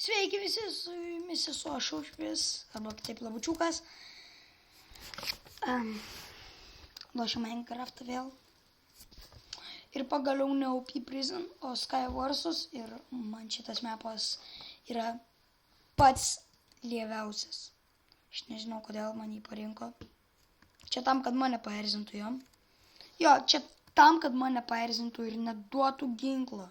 Sveiki visi, su jumis esu aš Ušpis, arba kitaip Labučiukas. Lošiu Minecraftą vėl. Ir pagaliau ne OP Prison, o Skyversus. Ir man šitas mapas yra pats lieviausias. Aš nežinau, kodėl man jį parinko. Čia tam, kad mane paerzintų jom. Jo, čia tam, kad mane paerzintų ir neduotų ginklą.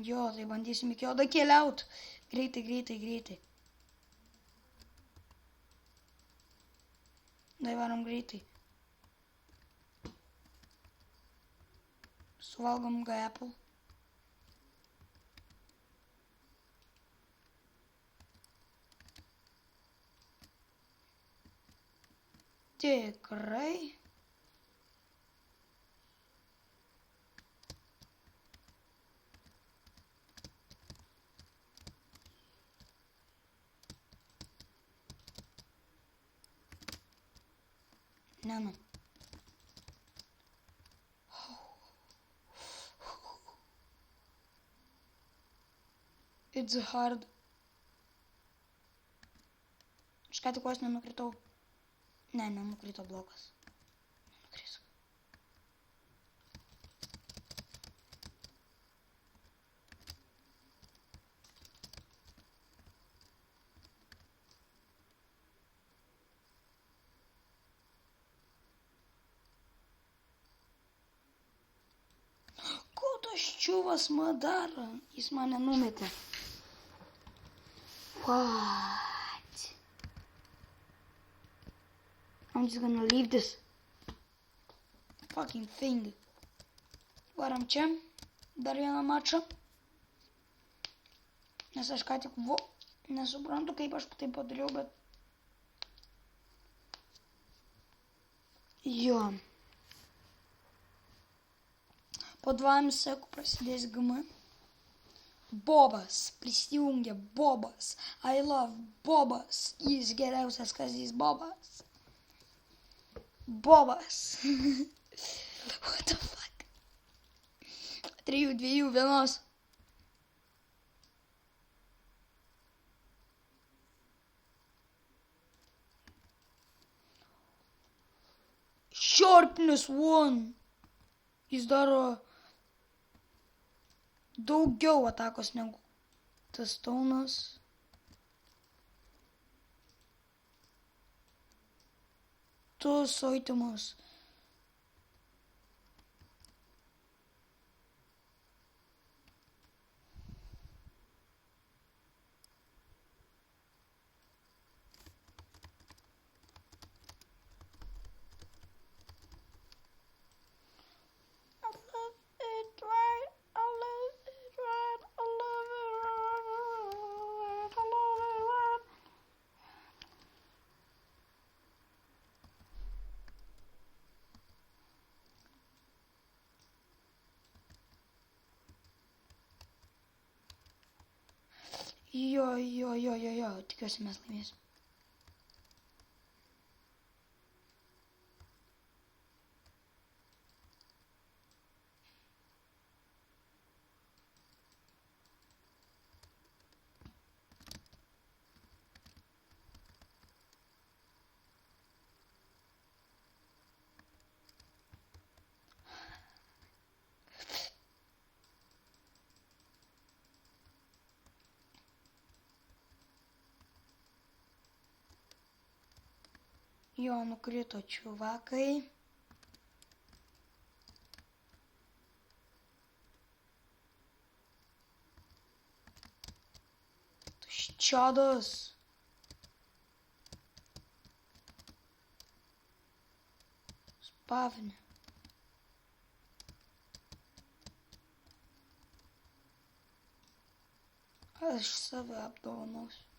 Jo, tai bandysim iki jo dakeliaut. Greitai. Dai varom greitai. Suvalgom apple. Tikrai. No. It's hard. Aš ką tik vos nenukritau. Ne, nenukrito blokas. Nenukris. Ko tas čiuvas man daro? Jis mane numetė. What? I'm just gonna leave this fucking thing. Varam čia. Dar vieną mačą. Nes aš ką tik nesuprantu, kaip aš tai padariau, bet... Jo. Po 2 sekų prasidės GM. Bobas. Prisijungia Bobas. I love Bobas. Jis geriausias kazys Bobas. Bobas. What the fuck? 3, 2, 1. Sharpness 1. Jis daro daugiau atakos negu tas Stonas. Tus itemus. Jo, tikiuosi mes laimėsim. Jo, nukrito čiuvakai. Tuščiadas. Spavni. Aš save apdovanosiu.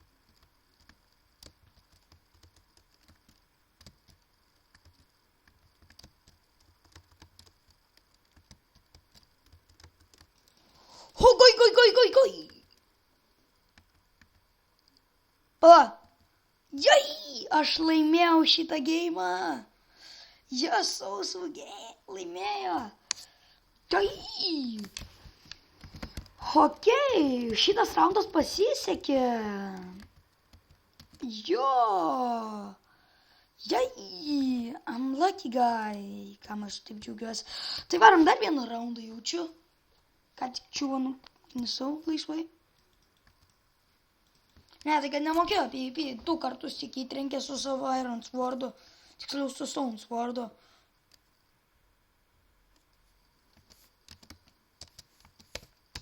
O, goi. Pala. Jai, aš laimėjau šitą geimą. Jesaus, laimėjo. Tai. Okei, šitas raundas pasisekė. Jo. Jai, I'm lucky guy. Kam aš taip džiaugiuosi. Tai varom dar vieną raundą jaučiu. Ką tik čiuvo nusau laisvai. Ne, tai kad nemokėjo PvP. 2 kartus tik įtrenkė su savo Iron Swordu. Tiksliau su Stone Swordu.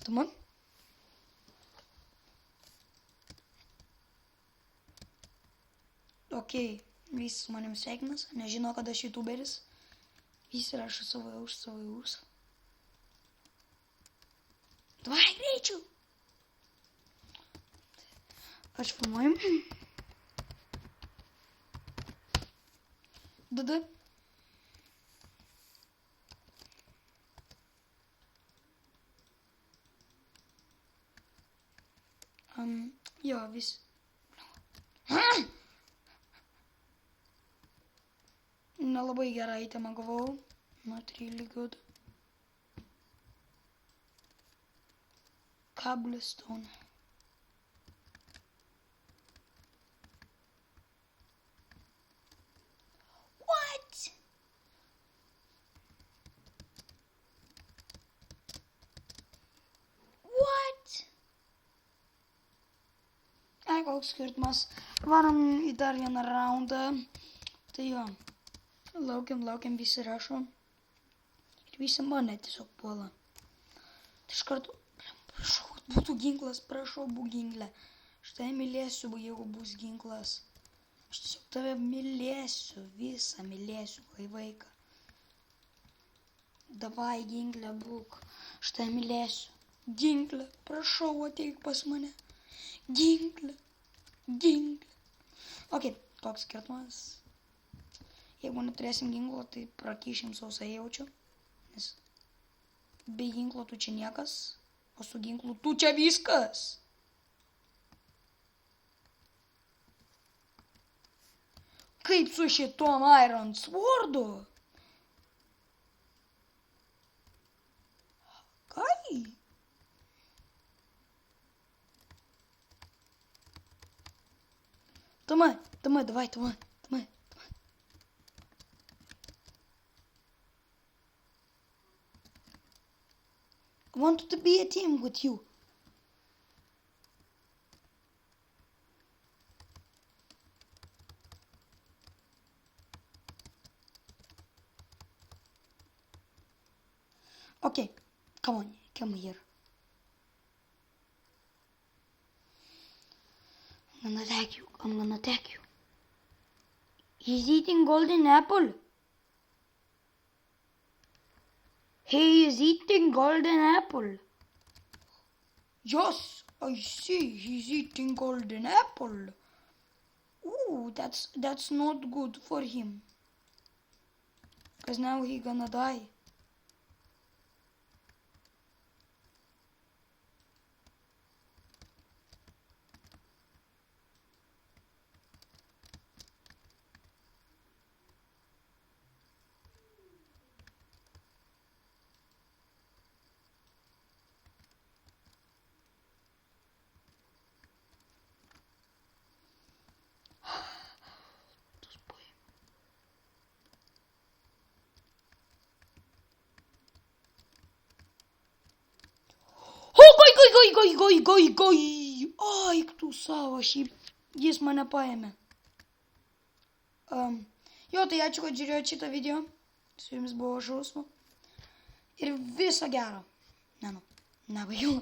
Tu man? Okei, visi su manim sveikinas, nežino, kad aš youtuberis. Visi rašo savo jaus. Davai, greičiau! Aš filmuoju. Dada. Jo, vis. Nelabai gerą itemą gavau. Not really good. Cobblestone. What? Ai, koks skirtumas. Varom į dar vieną raundą. Tai jo. Laukiam, visi rašo. Ir visi mane tiesiog puola. Tai iš karto, prašau, kad būtų ginklas, prašau, būk ginklė. Štai mylėsiu, jeigu bus ginklas. Aš tiesiog tave mylėsiu, visą mylėsiu, kai vaiką. Davai, ginklė, būk. Štai mylėsiu. Ginklė, prašau, ateik pas mane. Ginklė. Ok, toks skirtumas. Jeigu neturėsim ginklo, tai prakyšim sausai jaučiu. Nes be ginklo tu čia niekas, o su ginklu tu čia viskas. Kaip su šitom Iron Swordu? Kai? Tomai, давай. I want to be a team with you. Okay, come on, come here. I'm gonna attack you. He's eating golden apple. He is eating golden apple. Yes, I see. He's eating golden apple. Ooh, that's not good for him. Because now he gonna die. Goi. Ai, tu savo, jis mane paėmė. Jo, tai ačiū, kad žiūrėjote šitą video. Su jumis buvo Žausmo. Ir viso gero. Nebaigiau.